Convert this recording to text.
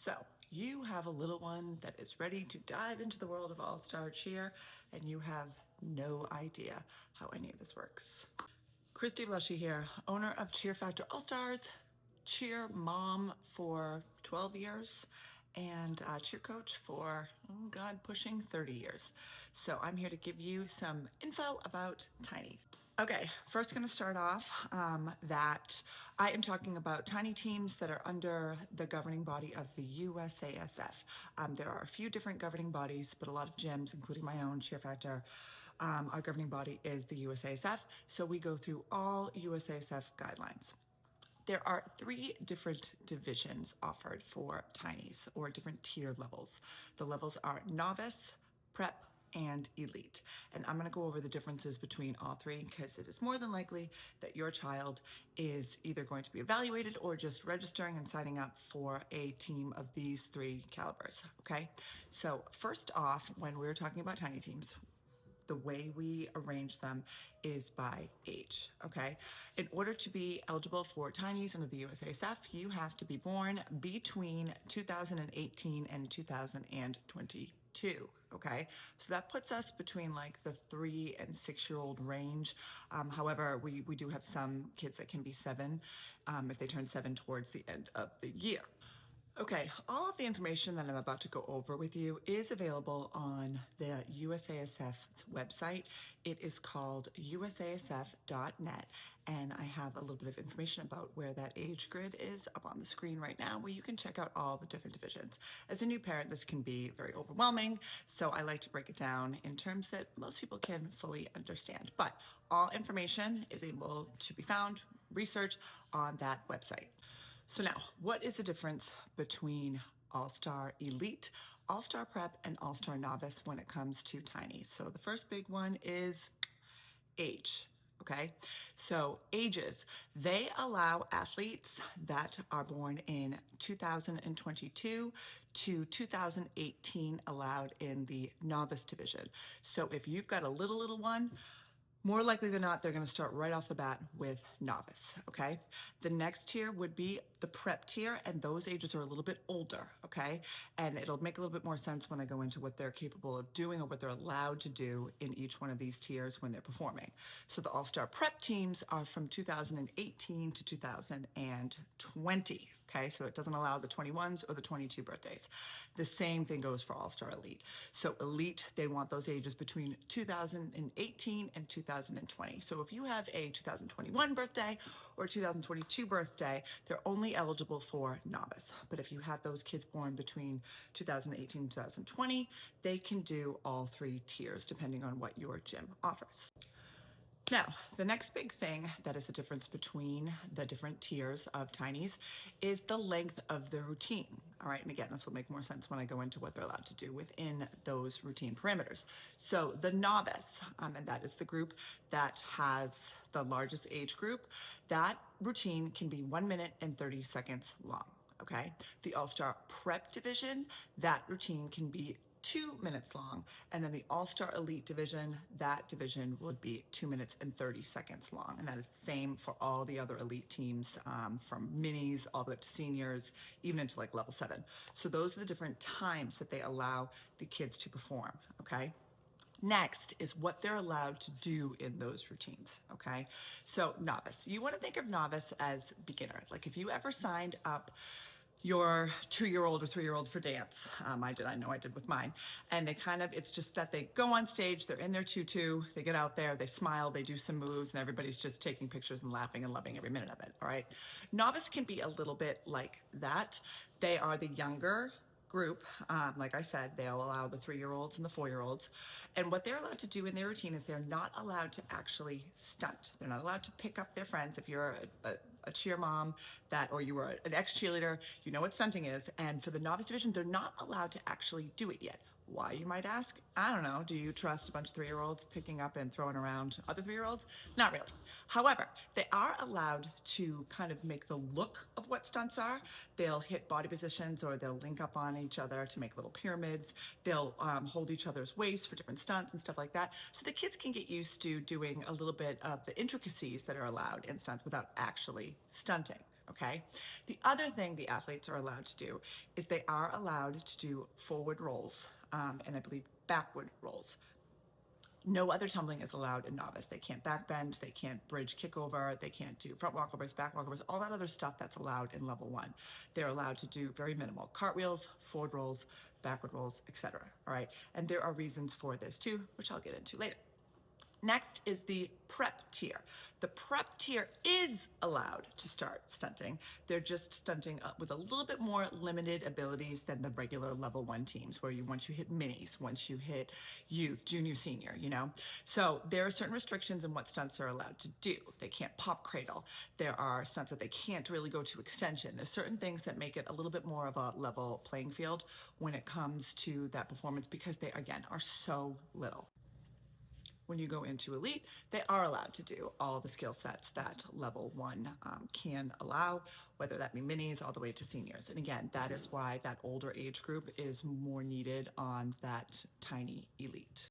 So, you have a little one that is ready to dive into the world of all-star cheer, and you have no idea how any of this works. Christy Blushy here, owner of Cheer Factor All-Stars, cheer mom for 12 years, and cheer coach for, oh God, pushing 30 years. So I'm here to give you some info about Tinies. Okay, first going to start off that I am talking about tiny teams that are under the governing body of the USASF. There are a few different governing bodies, but a lot of gyms, including my own Cheer Factor, our governing body is the USASF. So we go through all USASF guidelines. There are 3 different divisions offered for tinies, or different tier levels. The levels are novice, prep, and elite. And I'm gonna go over the differences between all 3 because it is more than likely that your child is either going to be evaluated or just registering and signing up for a team of these 3 calibers, okay? So first off, when we're talking about tiny teams, the way we arrange them is by age, okay? In order to be eligible for tinies under the USASF, you have to be born between 2018 and 2022, okay? So that puts us between like the 3 and 6-year-old range. However, we do have some kids that can be 7 if they turn 7 towards the end of the year. Okay, all of the information that I'm about to go over with you is available on the USASF's website. It is called usasf.net, and I have a little bit of information about where that age grid is up on the screen right now, where you can check out all the different divisions. As a new parent, this can be very overwhelming, so I like to break it down in terms that most people can fully understand. But all information is able to be found, research on that website. So now, what is the difference between All-Star Elite, All-Star Prep, and All-Star Novice when it comes to tinies? So the first big one is age. Okay, so ages, they allow athletes that are born in 2022 to 2018 allowed in the novice division. So if you've got a little one, more likely than not, they're going to start right off the bat with novice, okay? The next tier would be the prep tier, and those ages are a little bit older, okay? And it'll make a little bit more sense when I go into what they're capable of doing or what they're allowed to do in each one of these tiers when they're performing. So the All-Star Prep teams are from 2018 to 2020, okay? So it doesn't allow the 21s or the 22 birthdays. The same thing goes for All-Star Elite. So Elite, they want those ages between 2018 and 2020. So if you have a 2021 birthday or 2022 birthday, they're only eligible for novice. But if you have those kids born between 2018 and 2020, they can do all 3 tiers depending on what your gym offers. Now, the next big thing that is the difference between the different tiers of tinies is the length of the routine. All right, and again, this will make more sense when I go into what they're allowed to do within those routine parameters. So the novice, and that is the group that has the largest age group, that routine can be 1 minute and 30 seconds long. Okay, the All-Star Prep division, that routine can be 2 minutes long, and then the All-Star Elite division, that division would be 2 minutes and 30 seconds long, and that is the same for all the other elite teams, from minis all the way up to seniors, even into like level 7. So those are the different times that they allow the kids to perform, okay? Next is what they're allowed to do in those routines, okay? So novice, you wanna think of novice as beginner. Like if you ever signed up your 2-year-old or 3-year-old for dance. I know I did with mine. And they it's just that they go on stage, they're in their tutu, they get out there, they smile, they do some moves, and everybody's just taking pictures and laughing and loving every minute of it, all right? Novice can be a little bit like that. They are the younger group. Like I said, they'll allow the 3-year-olds and the 4-year-olds. And what they're allowed to do in their routine is they're not allowed to actually stunt. They're not allowed to pick up their friends. If you're a cheer mom or you were an ex-cheerleader, you know what stunting is. And for the novice division, they're not allowed to actually do it yet. Why, you might ask? I don't know. Do you trust a bunch of 3-year-olds picking up and throwing around other 3-year-olds? Not really. However, they are allowed to kind of make the look of what stunts are. They'll hit body positions or they'll link up on each other to make little pyramids. They'll hold each other's waists for different stunts and stuff like that. So the kids can get used to doing a little bit of the intricacies that are allowed in stunts without actually stunting. okay? The other thing the athletes are allowed to do is they are allowed to do forward rolls, and I believe backward rolls. No other tumbling is allowed in novice. They can't backbend, they can't bridge kickover, they can't do front walkovers, back walkovers, all that other stuff that's allowed in level one. They're allowed to do very minimal cartwheels, forward rolls, backward rolls, etc. All right, and there are reasons for this too, which I'll get into later. Next is the prep tier. The prep tier is allowed to start stunting. They're just stunting with a little bit more limited abilities than the regular level one teams, where once you hit minis, once you hit youth, junior, senior, you know? So there are certain restrictions in what stunts they're allowed to do. They can't pop cradle. There are stunts that they can't really go to extension. There's certain things that make it a little bit more of a level playing field when it comes to that performance, because they, again, are so little. When you go into elite, they are allowed to do all the skill sets that level one can allow, whether that be minis all the way to seniors. And again, that is why that older age group is more needed on that tiny elite.